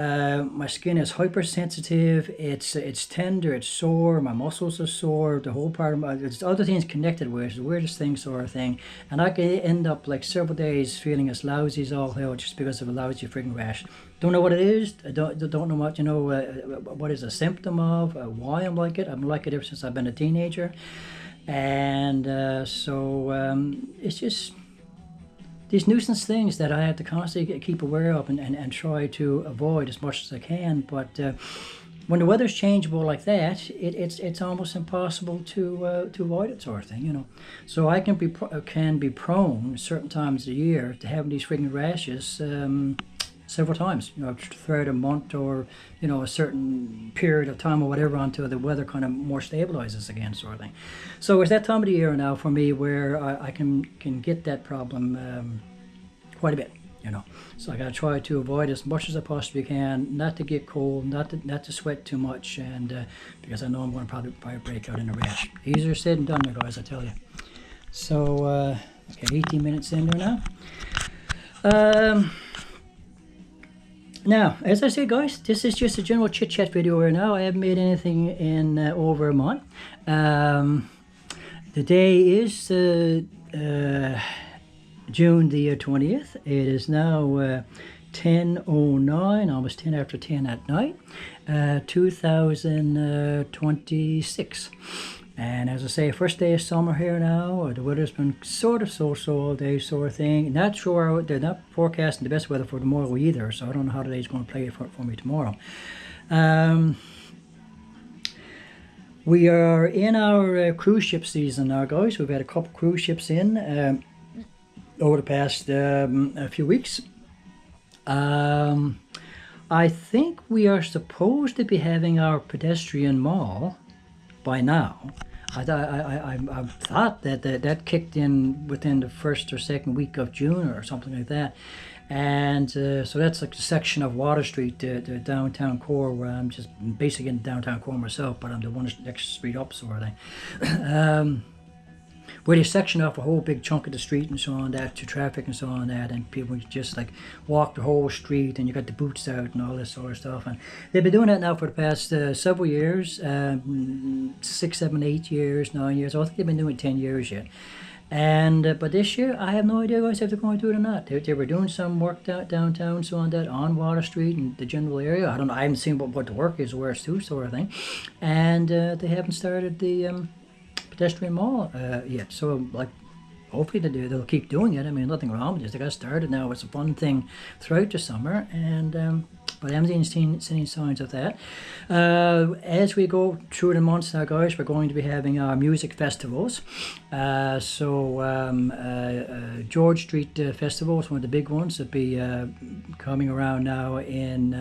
My skin is hypersensitive. It's tender. It's sore. My muscles are sore. The whole part of my there's other things connected with it. It's the weirdest thing, sort of thing. And I can end up like several days feeling as lousy as all hell just because of a lousy freaking rash. Don't know what it is. I don't know what what is a symptom of. Why I'm like it. I'm like it ever since I've been a teenager, and it's just these nuisance things that I have to constantly keep aware of and try to avoid as much as I can. But when the weather's changeable like that, it's almost impossible to avoid it, sort of thing, you know. So I can be prone certain times of the year to having these freaking rashes several times, you know, throughout a month or a certain period of time or whatever until the weather kind of more stabilizes again, sort of thing. So it's that time of the year now for me where I can get that problem quite a bit, you know. So I gotta try to avoid as much as I possibly can, not to get cold, not to sweat too much, and because I know I'm going to probably break out in a rash. Easier said than done, guys, I tell you. So okay, 18 minutes in there now. Now, as I say, guys, this is just a general chit-chat video right now. I haven't made anything in over a month. The day is June the 20th. It is now 10:09, almost 10 after 10 at night, 2026. And as I say, first day of summer here now. The weather's been sort of so-so all day, sort of thing. Not sure, they're not forecasting the best weather for tomorrow either, so I don't know how today's going to play for me tomorrow. We are in our cruise ship season now, guys. We've had a couple cruise ships in over the past a few weeks. I think we are supposed to be having our pedestrian mall by now. I thought that kicked in within the first or second week of June or something like that. And so that's like a section of Water Street, the downtown core, where I'm just basically in the downtown core myself, but I'm the one next street up, sort of thing. Where they section off a whole big chunk of the street and so on that to traffic and so on that, and people just like walk the whole street, and you got the boots out and all this sort of stuff. And they've been doing that now for the past several years, 6, 7, 8 years, 9 years. I think they've been doing it 10 years yet. And but this year, I have no idea, guys, if they're going to do it or not. They were doing some work downtown, so on that, on Water Street and the general area. I don't know. I haven't seen what the work is, where it's to, sort of thing. And they haven't started the pedestrian mall yet, so like hopefully they'll keep doing it. I mean, nothing wrong with this. They got started now. It's a fun thing throughout the summer, and but I haven't seen signs of that. As we go through the months now, guys, we're going to be having our music festivals. George Street Festival is one of the big ones that'll be coming around now in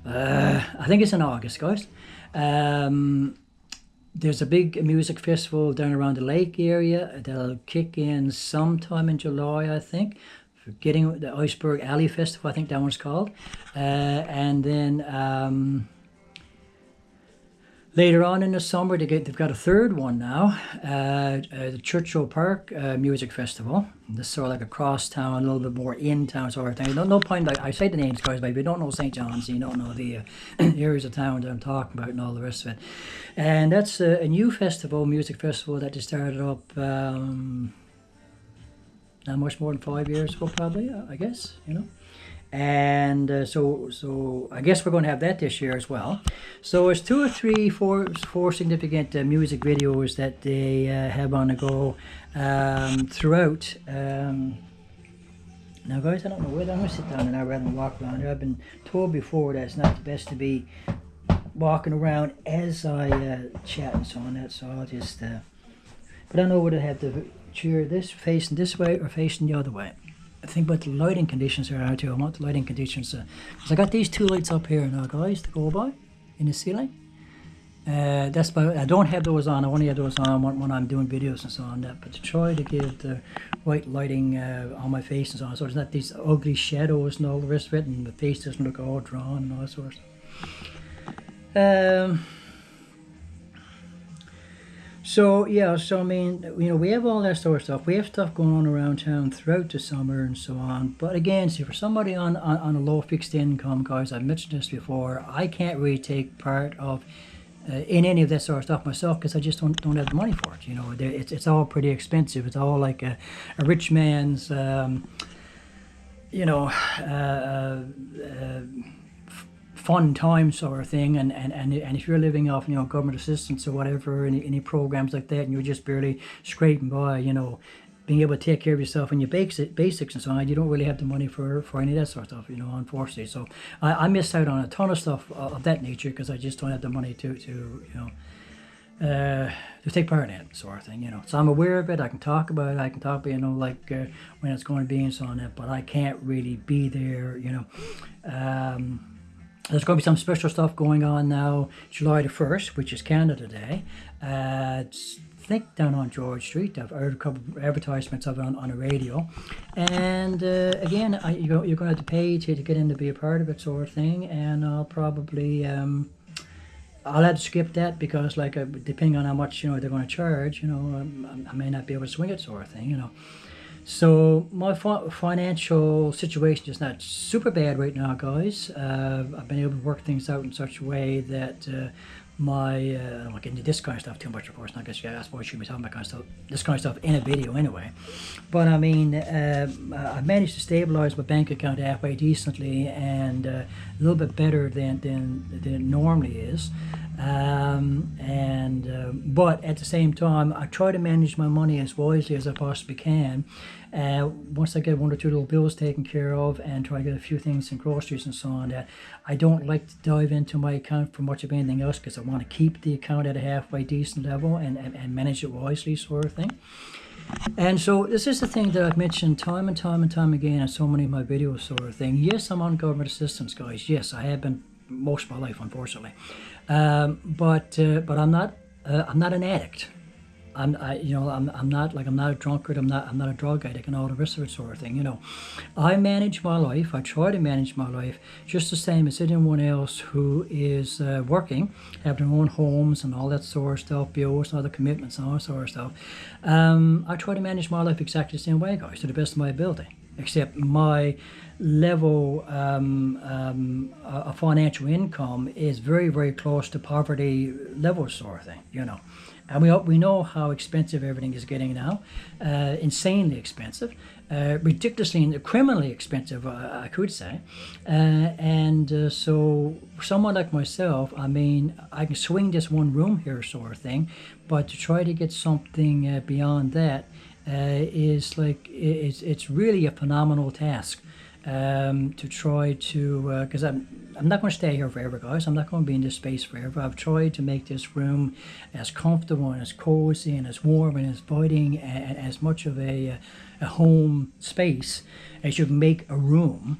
I think it's in August, guys. There's a big music festival down around the lake area that'll kick in sometime in July, I think. Getting the Iceberg Alley Festival, I think that one's called. And then later on in the summer, they've got a third one now, the Churchill Park Music Festival. This is sort of like a cross town, a little bit more in town sort of thing. No point, like I say the names, guys, but if you don't know St. John's, you don't know the areas of town that I'm talking about and all the rest of it. And that's a new festival, music festival, that they started up not much more than 5 years ago, probably, I guess, you know. And so I guess we're going to have that this year as well. So it's 2 or 3, 4 significant music videos that they have on the go throughout. Now, guys, I don't know whether I'm going to sit down now rather than walk around here. I've been told before that it's not the best to be walking around as I chat and so on that. So I'll just, but I don't know whether to have the chair facing this way or facing the other way. I think about the lighting conditions are out here. I want the lighting conditions because I got these 2 lights up here now, guys, to go by in the ceiling. That's about. I don't have those on. I only have those on when I'm doing videos and so on that. But to try to give the right lighting on my face and so on, so it's not these ugly shadows and all the rest of it, and the face doesn't look all drawn and all that sort of stuff. So yeah, so I mean, we have all that sort of stuff. We have stuff going on around town throughout the summer and so on. But again, see, for somebody on a low fixed income, guys, I've mentioned this before. I can't really take part of in any of that sort of stuff myself because I just don't have the money for it. It's all pretty expensive. It's all like a rich man's you know. Fun time sort of thing, and if you're living off government assistance or whatever, any programs like that, and you're just barely scraping by, being able to take care of yourself and your basics and so on, you don't really have the money for any of that sort of stuff, unfortunately. So I missed out on a ton of stuff of that nature because I just don't have the money to take part in it, sort of thing. So I'm aware of it. I can talk about it. I can talk about, when it's going to be and so on, but I can't really be there. There's going to be some special stuff going on now, July the 1st, which is Canada Day. I think down on George Street. I've heard a couple of advertisements of it on the radio. And again, you're going to have to pay to get in to be a part of it, sort of thing. And I'll probably I'll have to skip that because, depending on how much they're going to charge, I may not be able to swing it, sort of thing. So my financial situation is not super bad right now, guys. I've been able to work things out in such a way that I don't want to get into this kind of stuff too much, of course. I suppose I shouldn't be talking about this kind of stuff in a video anyway. But I mean, I've managed to stabilize my bank account halfway decently and a little bit better than it normally is. But at the same time, I try to manage my money as wisely as I possibly can. Once I get one or two little bills taken care of and try to get a few things in groceries and so on, I don't like to dive into my account for much of anything else because I want to keep the account at a halfway decent level and manage it wisely, sort of thing. And so this is the thing that I've mentioned time and time and time again in so many of my videos, sort of thing. Yes, I'm on government assistance, guys. Yes, I have been most of my life, unfortunately. But I'm not an addict. I'm not a drunkard. I'm not a drug addict and all the rest of it, sort of thing. I manage my life. I try to manage my life just the same as anyone else who is working, have their own homes and all that sort of stuff, bills, other commitments, and all that sort of stuff. I try to manage my life exactly the same way, guys, to the best of my ability. Except my level of financial income is very, very close to poverty level, sort of thing. And we know how expensive everything is getting now, insanely expensive, ridiculously and criminally expensive, I could say. So for someone like myself, I mean, I can swing this one room here, sort of thing, but to try to get something beyond that it's really a phenomenal task. To try to, because I'm not going to stay here forever, guys. I'm not going to be in this space forever. I've tried to make this room as comfortable and as cozy and as warm and as inviting and as much of a home space as you can make a room,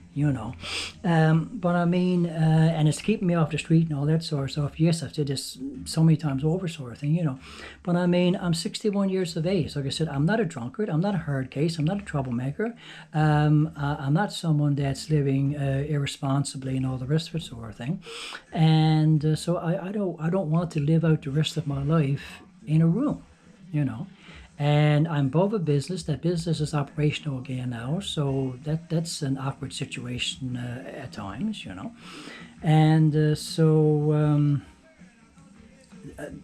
But I mean, and it's keeping me off the street and all that sort of stuff. Yes, I've said this so many times over, sort of thing, But I mean, I'm 61 years of age. Like I said, I'm not a drunkard. I'm not a hard case. I'm not a troublemaker. I'm not someone that's living irresponsibly and all the rest of it, sort of thing. And so I don't want to live out the rest of my life in a room, And I'm above a business. That business is operational again now, so that's an awkward situation at times, And so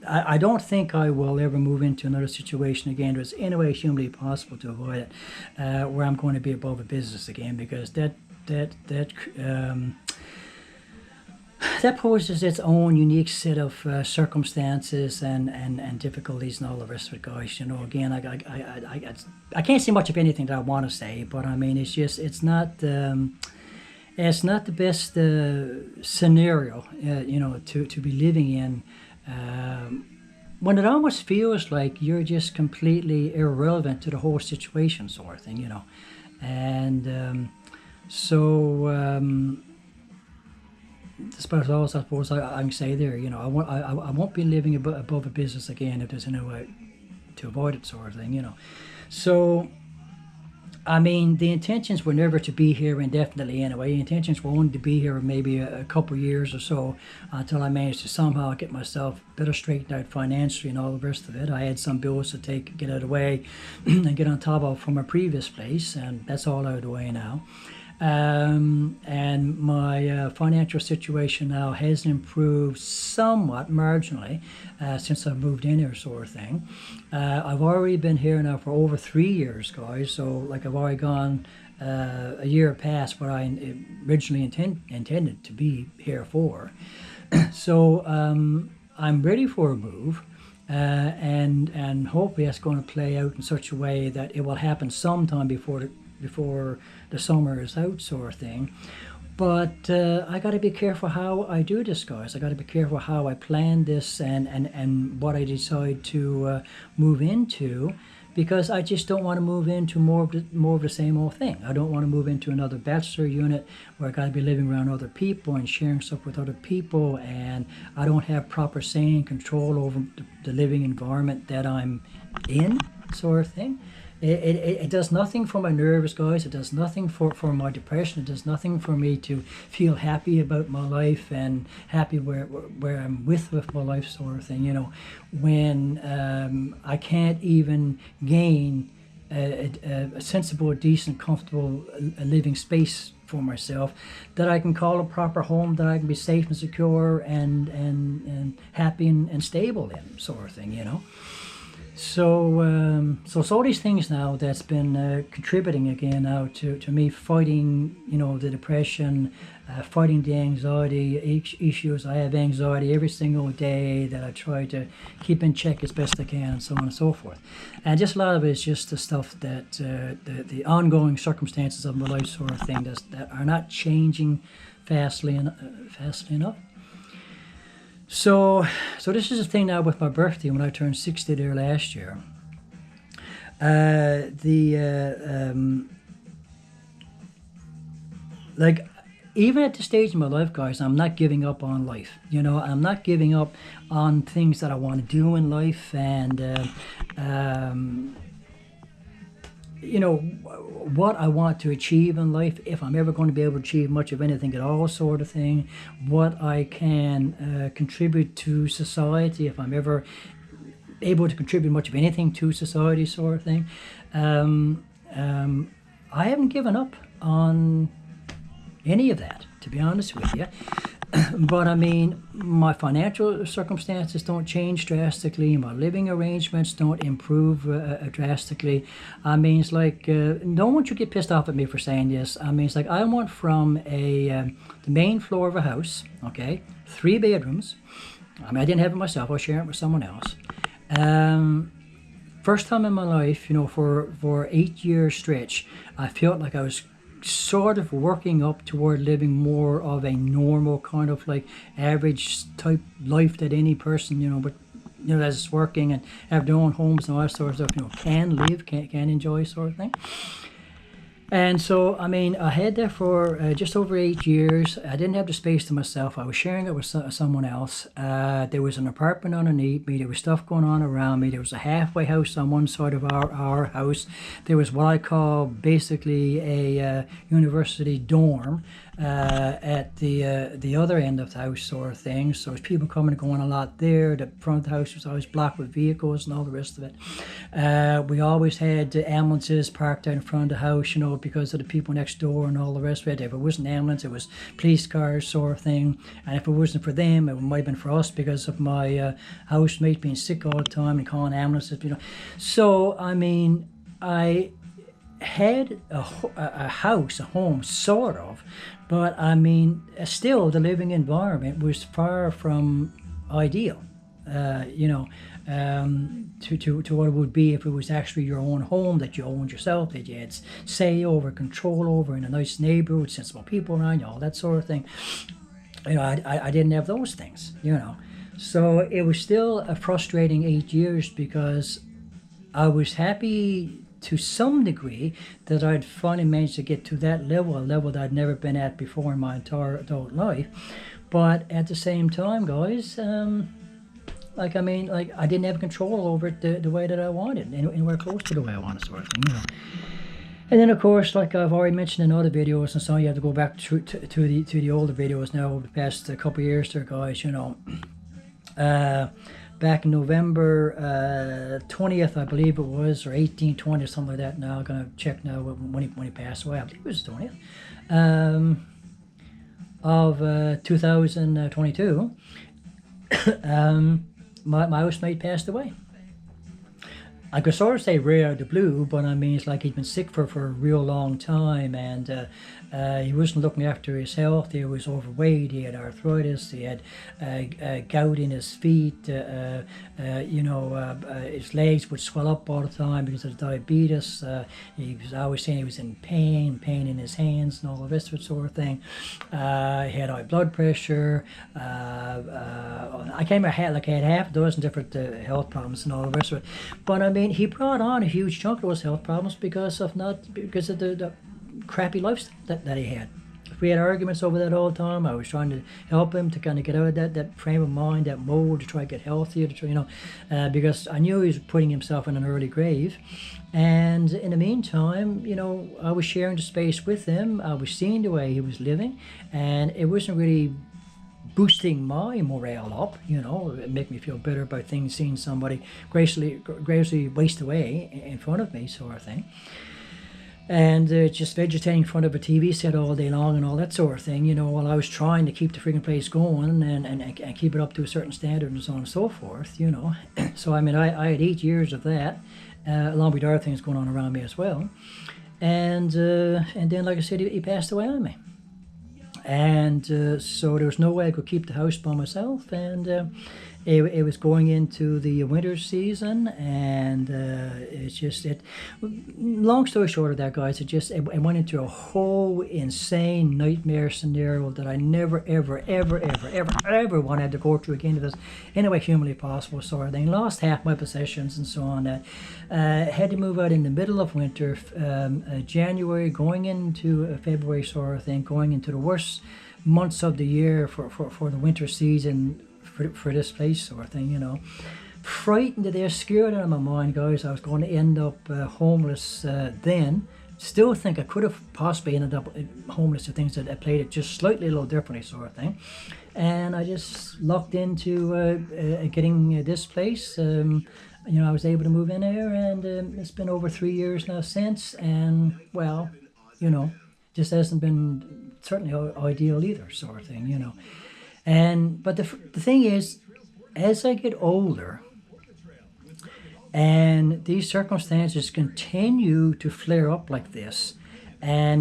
I don't think I will ever move into another situation again. There's any way humanly possible to avoid it, where I'm going to be above a business again, because that poses its own unique set of circumstances and difficulties and all the rest of it, guys. Again, I can't say much of anything that I want to say, but I mean, it's not the best scenario, to be living in. When it almost feels like you're just completely irrelevant to the whole situation, sort of thing, And that's about all I suppose I can say there. I won't be living above a business again if there's any way to avoid it, sort of thing. So I mean, the intentions were never to be here indefinitely anyway. The intentions were only to be here maybe a couple of years or so until I managed to somehow get myself better straightened out financially and all the rest of it. I had some bills to get out of the way and get on top of from a previous place, and that's all out of the way now. And my financial situation now has improved somewhat marginally since I've moved in here, sort of thing. I've already been here now for over 3 years, guys. So like I've already gone a year past what I originally intended to be here for. So I'm ready for a move. And hopefully that's going to play out in such a way that it will happen sometime before the summer is out, sort of thing. But I got to be careful how I do this, guys. I got to be careful how I plan this and what I decide to move into, because I just don't want to move into more of the same old thing. I don't want to move into another bachelor unit where I got to be living around other people and sharing stuff with other people, and I don't have proper say and control over the living environment that I'm in, sort of thing. It does nothing for my nerves, guys. It does nothing for my depression. It does nothing for me to feel happy about my life and happy where I'm with my life, sort of thing. You know, when I can't even gain a sensible, decent, comfortable living space for myself that I can call a proper home, that I can be safe and secure and happy and stable in, sort of thing. You know. So it's all these things now that's been contributing again now to me fighting, you know, the depression, fighting the anxiety issues. I have anxiety every single day that I try to keep in check as best I can, and so on and so forth. And just a lot of it is just the stuff that the ongoing circumstances of my life, sort of thing, that are not changing fastly enough. So this is the thing now with my birthday when I turned 60 there last year. Like, even at this stage in my life, guys, I'm not giving up on life. You know, I'm not giving up on things that I want to do in life, and you know, what I want to achieve in life, if I'm ever going to be able to achieve much of anything at all, sort of thing, what I can contribute to society, if I'm ever able to contribute much of anything to society, sort of thing. I haven't given up on any of that, to be honest with you. But I mean, my financial circumstances don't change drastically. My living arrangements don't improve drastically. I mean, it's like, don't want you to get pissed off at me for saying this. I mean, it's like I went from the main floor of a house, okay, 3 bedrooms. I mean, I didn't have it myself. I was sharing it with someone else. First time in my life, you know, for 8 years stretch, I felt like I was sort of working up toward living more of a normal kind of like average type life that any person, you know, but you know, that's working and have their own homes and all that sort of stuff, you know, can live, can enjoy, sort of thing. And so, I mean, I had that for just over 8 years. I didn't have the space to myself. I was sharing it with someone else. There was an apartment underneath me. There was stuff going on around me. There was a halfway house on one side of our house. There was what I call basically a university dorm at the other end of the house, sort of thing. So there's people coming and going a lot there. The front of the house was always blocked with vehicles and all the rest of it. We always had ambulances parked out in front of the house, you know, because of the people next door and all the rest of it. If it wasn't ambulance, it was police cars, sort of thing. And if it wasn't for them, it might have been for us because of my housemate being sick all the time and calling ambulances, you know. So, I mean, I had a house, a home, sort of, but I mean, still the living environment was far from ideal, you know, to what it would be if it was actually your own home that you owned yourself, that you had say over, control over, in a nice neighborhood, sensible people around you, all that sort of thing. You know, I didn't have those things, you know. So it was still a frustrating 8 years because I was happy to some degree that I'd finally managed to get to that level, a level that I'd never been at before in my entire adult life. But at the same time, guys, like, I mean, like, I didn't have control over it the way that I wanted, anywhere close to the way I wanted, sort of thing, you know. And then, of course, like I've already mentioned in other videos and so, you have to go back to the older videos now over the past couple of years there, guys, you know. Back in November 20th, I believe it was, or 1820 or something like that. Now I'm going to check now when he passed away. I believe it was the 20th of 2022. My housemate passed away. I could sort of say rare out of the blue, but I mean, it's like he'd been sick for a real long time, and he wasn't looking after his health. He was overweight, he had arthritis, he had gout in his feet, his legs would swell up all the time because of diabetes. He was always saying he was in pain in his hands and all the rest of it sort of thing. He had high blood pressure. I came had half a dozen different health problems and all the rest of it. But I mean, he brought on a huge chunk of those health problems because of the crappy lifestyle that he had. We had arguments over that all the time. I was trying to help him to kind of get out of that frame of mind, that mold, to try to get healthier, to try, because I knew he was putting himself in an early grave. And in the meantime, I was sharing the space with him. I was seeing the way he was living, and it wasn't really boosting my morale up, it made me feel better about things, seeing somebody gracefully waste away in front of me, sort of thing. And just vegetating in front of a TV set all day long and all that sort of thing, while I was trying to keep the freaking place going and keep it up to a certain standard and so on and so forth, So, I mean, I had 8 years of that, along with other things going on around me as well. And then, like I said, he passed away on me. And so there was no way I could keep the house by myself, and it was going into the winter season, and long story short of that, guys, it went into a whole insane nightmare scenario that I never ever wanted to go through again. It was any way humanly possible, sort of thing. Lost half my possessions and so on. Had to move out in the middle of winter, January going into February, sort of thing, going into the worst months of the year for the winter season for this place, sort of thing, Frightened to death, scared out of my mind, guys. I was going to end up homeless then. Still think I could have possibly ended up homeless to things that I played it just slightly a little differently, sort of thing. And I just locked into getting this place. I was able to move in there, and it's been over 3 years now since. And, well, just hasn't been certainly ideal either, sort of thing, But the thing is, as I get older, and these circumstances continue to flare up like this, and